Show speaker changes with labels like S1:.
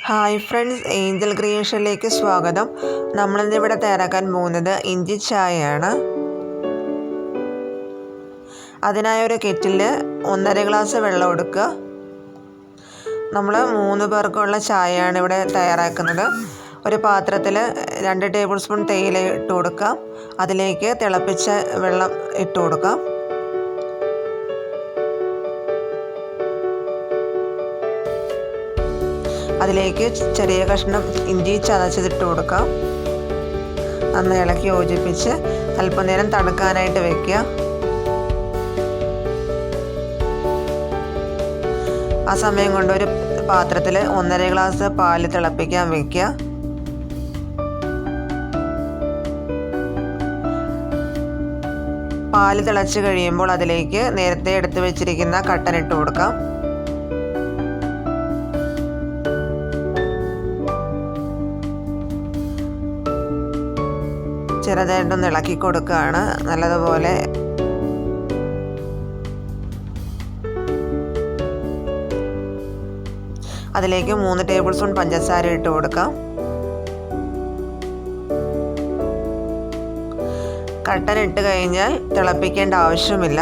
S1: Hi friends, Angel ക്രിയേഷനിലേക്ക് സ്വാഗതം. നമ്മളിന്നിവിടെ തയ്യാറാക്കാൻ പോകുന്നത് ഇഞ്ചി ചായയാണ്. അതിനായി ഒരു കെറ്റിലിൽ 1.5 ഗ്ലാസ് വെള്ളം എടുക്കുക. നമ്മൾ 3 പേർക്കുള്ള ചായയാണ് ഇവിടെ തയ്യാറാക്കുന്നത്. ഒരു പാത്രത്തിൽ 2 ടേബിൾ സ്പൂൺ തേയില ഇട്ട് കൊടുക്കാം. അതിലേക്ക് തിളപ്പിച്ച വെള്ളം ഇട്ട് കൊടുക്കാം. അതിലേക്ക് ചെറിയ കഷ്ണം ഇഞ്ചി ചതച്ചിട്ട് കൊടുക്കാം. നന്നായി ഇളക്കി യോജിപ്പിച്ച് അല്പനേരം തണുക്കാനായിട്ട് വെക്കുക. ആ സമയം കൊണ്ട് ഒരു പാത്രത്തിൽ 1.5 ഗ്ലാസ് പാല് തിളപ്പിക്കാൻ വെക്കുക. പാല് തിളച്ച് കഴിയുമ്പോൾ അതിലേക്ക് നേരത്തെ എടുത്തു വെച്ചിരിക്കുന്ന കട്ടൻ ഇട്ട് കൊടുക്കാം. ചെറുതായിട്ടൊന്ന് ഇളക്കി കൊടുക്കുകയാണ് നല്ലതുപോലെ. അതിലേക്ക് 3 ടേബിൾ സ്പൂൺ പഞ്ചസാര ഇട്ട് കൊടുക്കാം. കട്ടൻ ഇട്ട് കഴിഞ്ഞാൽ തിളപ്പിക്കേണ്ട ആവശ്യമില്ല.